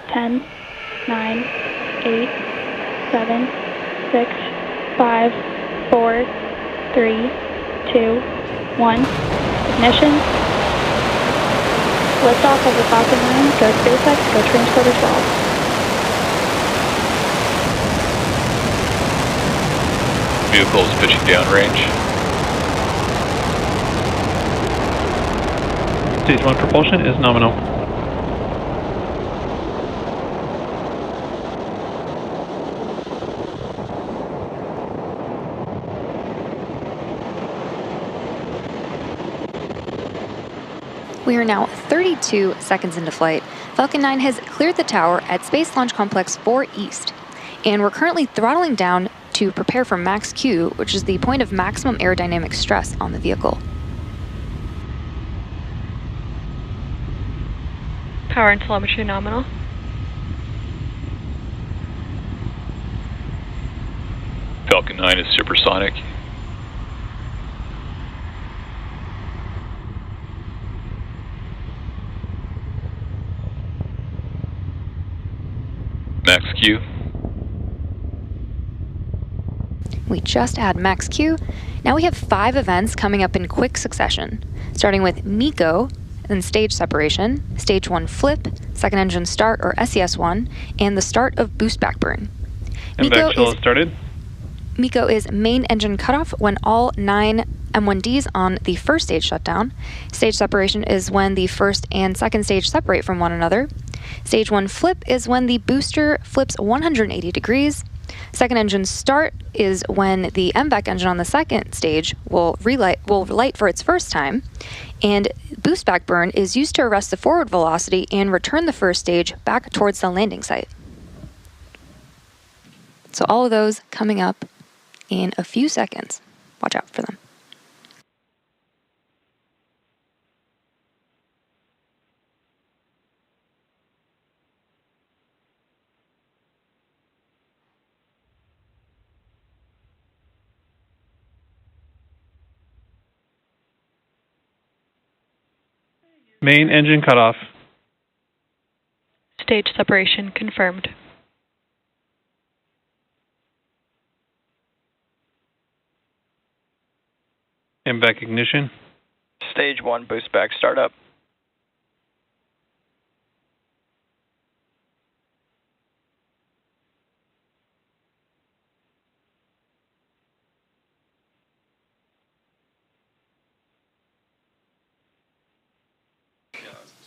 10, 9, 8, 7, 6, 5, 4, 3, 2, 1. Ignition. Liftoff of the Falcon 9. Go SpaceX. Go Transporter 12. Vehicle is pitching downrange. Stage 1 propulsion is nominal. We are now 32 seconds into flight. Falcon 9 has cleared the tower at Space Launch Complex 4 East, and we're currently throttling down to prepare for max Q, which is the point of maximum aerodynamic stress on the vehicle. Power and telemetry nominal. Falcon 9 is supersonic. Max Q. We just had max Q. Now we have 5 events coming up in quick succession, starting with MECO, then stage separation, stage 1 flip, second engine start or SES1, and the start of boost back burn. MECO is started. MECO is main engine cutoff when all 9 M1Ds on the first stage shut down. Stage separation is when the first and second stage separate from one another. Stage 1 flip is when the booster flips 180 degrees. Second engine start is when the MVAC engine on the second stage will light for its first time. And boost back burn is used to arrest the forward velocity and return the first stage back towards the landing site. So all of those coming up in a few seconds. Watch out for them. Main engine cutoff. Stage separation confirmed. MVAC ignition. Stage 1 boost back startup.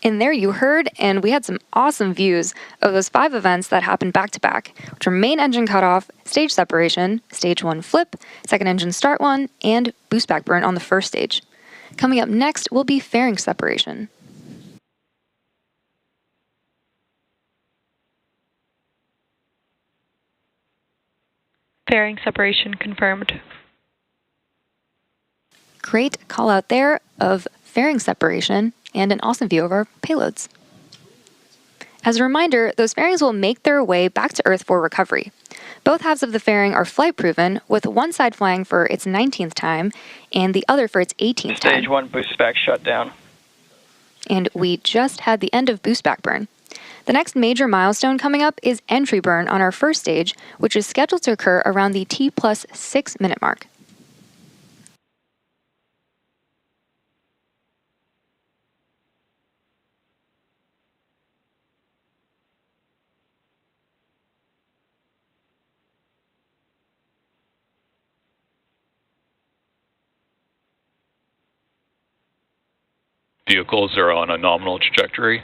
And there you heard, and we had some awesome views of those 5 events that happened back to back, which are main engine cutoff, stage separation, stage 1 flip, second engine start 1, and boost back burn on the first stage. Coming up next will be fairing separation. Fairing separation confirmed. Great call out there of fairing separation and an awesome view of our payloads. As a reminder, those fairings will make their way back to Earth for recovery. Both halves of the fairing are flight proven, with one side flying for its 19th time and the other for its 18th time. Stage 1 boost back shut down. And we just had the end of boost back burn. The next major milestone coming up is entry burn on our first stage, which is scheduled to occur around the T+6 minute mark. Vehicles are on a nominal trajectory.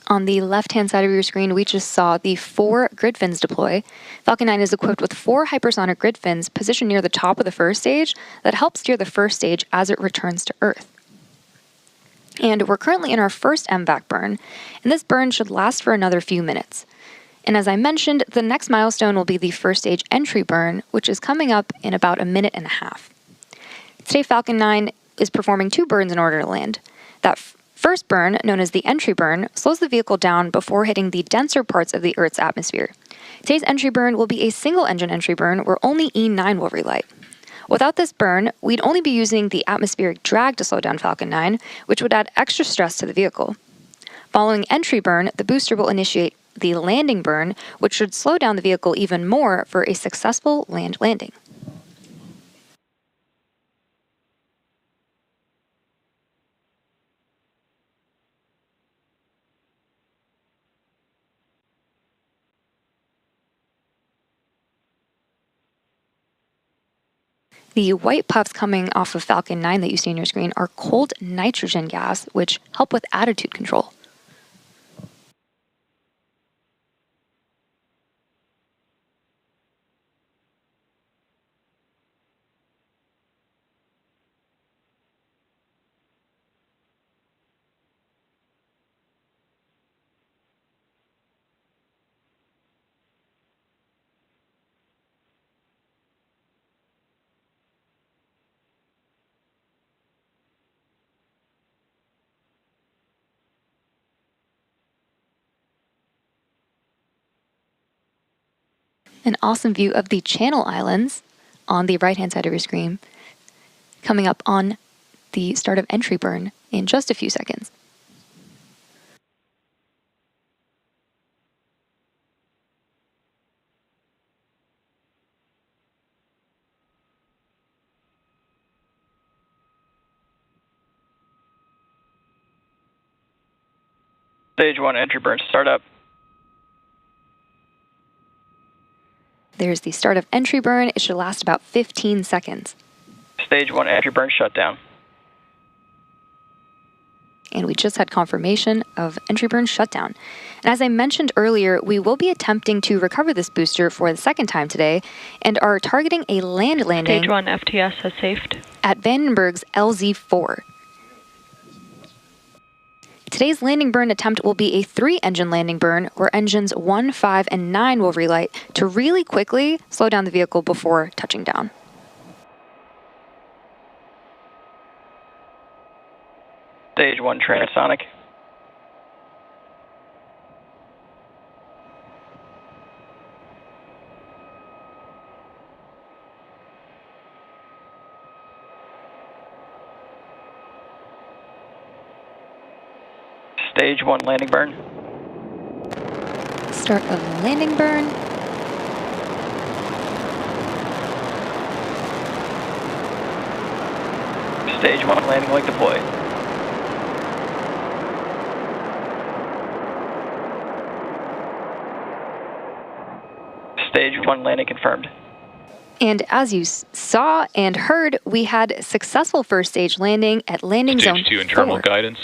On the left-hand side of your screen, we just saw the 4 grid fins deploy. Falcon 9 is equipped with 4 hypersonic grid fins positioned near the top of the first stage that help steer the first stage as it returns to Earth. And we're currently in our first MVAC burn, and this burn should last for another few minutes. And as I mentioned, the next milestone will be the first stage entry burn, which is coming up in about a minute and a half. Today, Falcon 9 is performing 2 burns in order to land. That first burn, known as the entry burn, slows the vehicle down before hitting the denser parts of the Earth's atmosphere. Today's entry burn will be a single-engine entry burn where only E9 will relight. Without this burn, we'd only be using the atmospheric drag to slow down Falcon 9, which would add extra stress to the vehicle. Following entry burn, the booster will initiate the landing burn, which should slow down the vehicle even more for a successful land landing. The white puffs coming off of Falcon 9 that you see on your screen are cold nitrogen gas, which help with attitude control. An awesome view of the Channel Islands on the right-hand side of your screen, coming up on the start of entry burn in just a few seconds. Stage 1 entry burn startup. There's the start of entry burn. It should last about 15 seconds. Stage 1 entry burn shutdown. And we just had confirmation of entry burn shutdown. And as I mentioned earlier, we will be attempting to recover this booster for the second time today and are targeting a land landing. Stage 1 FTS has safed. At Vandenberg's LZ4. Today's landing burn attempt will be a 3-engine landing burn where engines 1, 5, and 9 will relight to really quickly slow down the vehicle before touching down. Stage 1 transonic. Stage 1 landing burn. Start of landing burn. Stage 1 landing leg deployed. Stage 1 landing confirmed. And as you saw and heard, we had successful first stage landing at landing zone Stage 2 internal 4. guidance.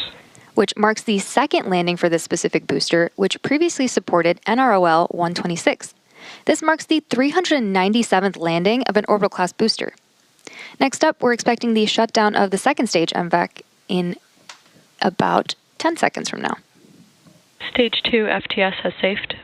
Which marks the second landing for this specific booster, which previously supported NROL 126. This marks the 397th landing of an orbital class booster. Next up, we're expecting the shutdown of the second stage MVAC in about 10 seconds from now. Stage 2 FTS has safed.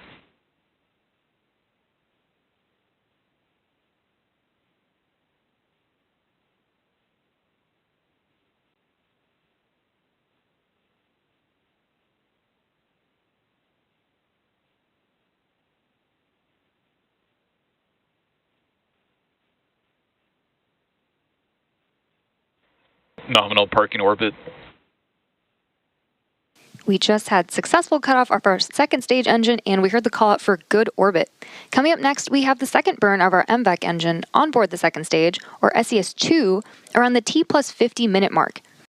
Nominal parking orbit. We just had successful cutoff of our second stage engine, and we heard the call out for good orbit. Coming up next, we have the second burn of our MVAC engine on board the second stage, or SES-2, around the T+50 minute mark.